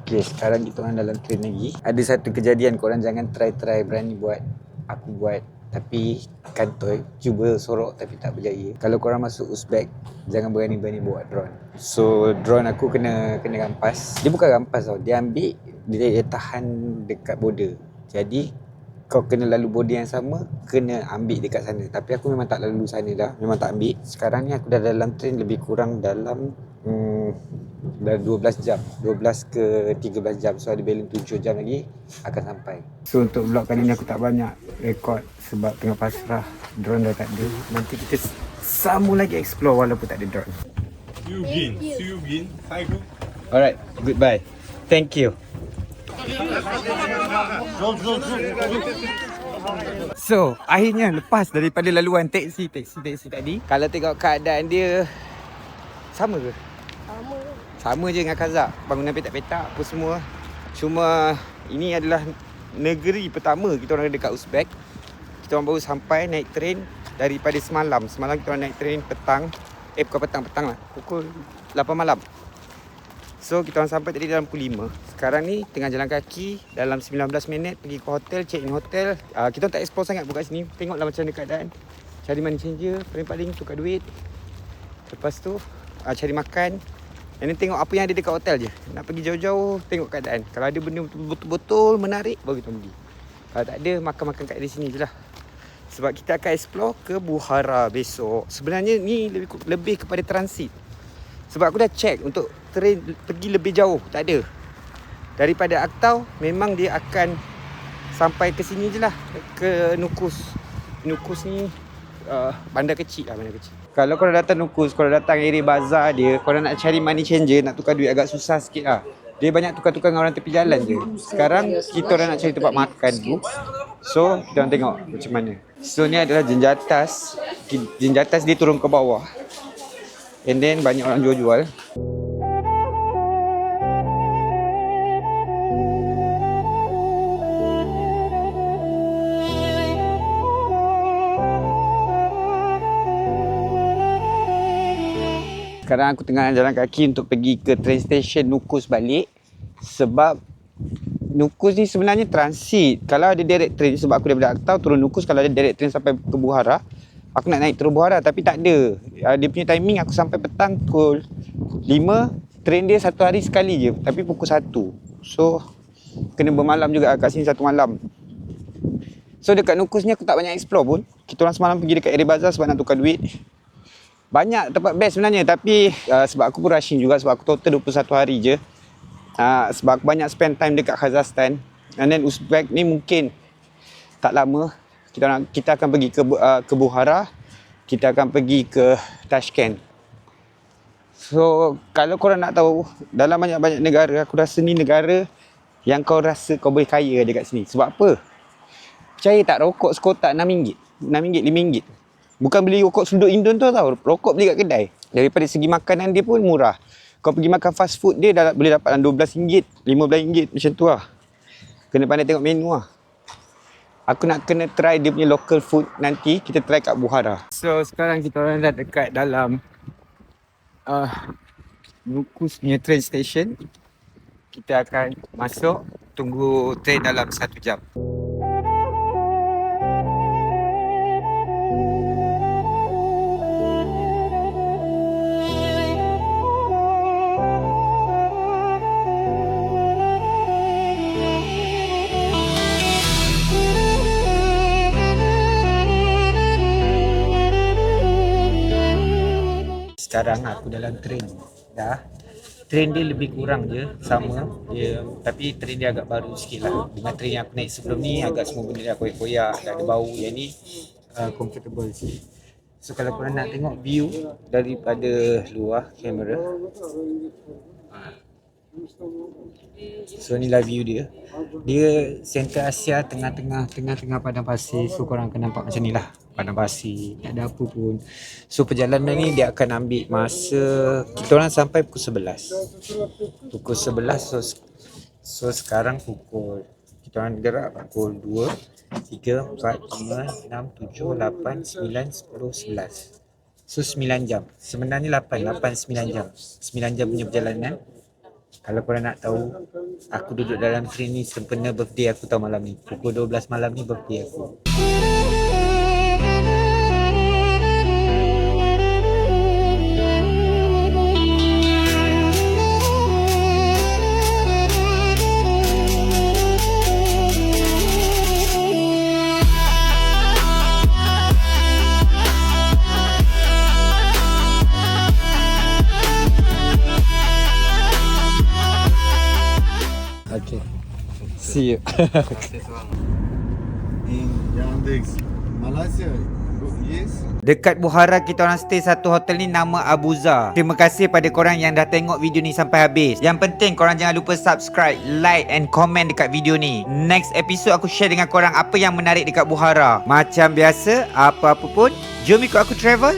Okay, sekarang kita orang dalam train lagi. Ada satu kejadian, korang jangan try berani buat. Aku buat tapi kantoi, cuba sorok tapi tak berjaya. Kalau korang masuk Uzbek, jangan berani-berani buat drone. So drone aku kena rampas. Dia bukan rampas tau, dia ambil, dia tahan dekat border. Jadi kau kena lalu border yang sama, kena ambil dekat sana. Tapi aku memang tak lalu sana dah, memang tak ambil. Sekarang ni aku dah dalam train lebih kurang dalam dah 12 jam, 12 ke 13 jam. So ada balance 7 jam lagi akan sampai. So untuk vlog kali ni aku tak banyak rekod sebab tengah pasrah, drone dah tak ada. Nanti kita sambung lagi explore walaupun tak ada drone. See you again. Saigoo. Alright, goodbye. Thank you. So, akhirnya lepas daripada laluan teksi tadi. Kalau tengok keadaan dia, sama ke? Sama je dengan Kazakh. Bangunan petak-petak apa semua. Cuma ini adalah negeri pertama kita orang dekat Uzbek. Kita orang baru sampai naik train daripada semalam. Semalam kita orang naik train petang. Bukan petang lah. Pukul 8 malam. So kita orang sampai tadi dalam pukul 5. Sekarang ni tengah jalan kaki dalam 19 minit pergi ke hotel, check in hotel. Kita orang tak explore sangat buat sini. Tengoklah macam mana keadaan. Cari money changer, paling-paling tukar duit. Lepas tu cari makan. Dan tengok apa yang ada dekat hotel je. Nak pergi jauh-jauh, tengok keadaan. Kalau ada benda betul-betul menarik, baru kita pergi. Kalau tak ada, makan-makan kat di sini je lah. Sebab kita akan explore ke Bukhara besok. Sebenarnya ni lebih kepada transit. Sebab aku dah check untuk train pergi lebih jauh, tak ada. Daripada Aktau, memang dia akan sampai ke sini je lah. Ke Nukus. Nukus ni bandar kecil lah, bandar kecil. Kalau korang datang Nukus, korang datang area bazar dia, korang nak cari money changer, nak tukar duit agak susah sikit lah. Dia banyak tukar-tukar dengan orang tepi jalan je. Sekarang kita orang nak cari tempat makan dulu. So kita orang tengok macam mana. So ni adalah jenjatas. Jenjatas dia turun ke bawah. And then banyak orang jual-jual. Sekarang aku tengah jalan kaki untuk pergi ke train station Nukus balik. Sebab Nukus ni sebenarnya transit. Kalau ada direct train, sebab aku daripada Aktau turun Nukus, kalau ada direct train sampai ke Bukhara, aku nak naik terus Bukhara tapi tak ada. Dia punya timing aku sampai petang pukul 5. Train dia satu hari sekali je, tapi pukul 1. So kena bermalam juga kat sini satu malam. So dekat Nukus ni aku tak banyak explore pun. Kita orang semalam pergi dekat area bazar sebab nak tukar duit. Banyak tempat best sebenarnya, tapi sebab aku pun rushing juga, sebab aku total 21 hari je. Sebab aku banyak spend time dekat Kazakhstan. And then Uzbek ni mungkin tak lama. Kita akan pergi ke Bukhara. Kita akan pergi ke Tashkent. So kalau korang nak tahu, dalam banyak-banyak negara, aku rasa ni negara yang kau rasa kau boleh kaya dekat sini. Sebab apa? Percaya tak, rokok sekotak RM6, RM6, RM5. Bukan beli rokok sudut Indon tu tau. Rokok beli kat kedai. Daripada segi makanan dia pun murah. Kau pergi makan fast food dia boleh dapat RM12, RM15 macam tu lah. Kena pandai tengok menu lah. Aku nak kena try dia punya local food nanti. Kita try kat Bukhara. So sekarang kita orang dah dekat dalam Nukus punya train station. Kita akan masuk. Tunggu train dalam 1 jam. Sekarang aku dalam train dah. Train dia lebih kurang je sama dia, tapi train dia agak baru sikit lah. Dengan train yang aku naik sebelum ni, agak semua benda dah koyak-koyak, dah ada bau. Yang ni comfortable sikit. So kalau korang nak tengok view daripada luar kamera, so inilah view dia. Dia center Asia, tengah-tengah padang pasir. So korang akan nampak macam ni lah, padang pasir, tak ada apa pun. So perjalanan ni dia akan ambil masa, kita orang sampai pukul 11. Pukul 11. So sekarang kita orang gerak pukul 2, 3, 4, 5, 6, 7, 8, 9, 10, 11. So 9 jam. Sebenarnya 8, 9 jam. 9 jam punya perjalanan. Kalau korang nak tahu, aku duduk dalam sini sempena birthday aku tau malam ni. Pukul 12 malam ni birthday aku. Okay. See you. In Yandex, Malaysia. Yes. Dekat Buhara kita orang stay satu hotel ni nama Abuza. Terima kasih pada korang yang dah tengok video ni sampai habis. Yang penting korang jangan lupa subscribe, like and comment dekat video ni. Next episode aku share dengan korang apa yang menarik dekat Buhara. Macam biasa, apa-apa pun, jom ikut aku travel.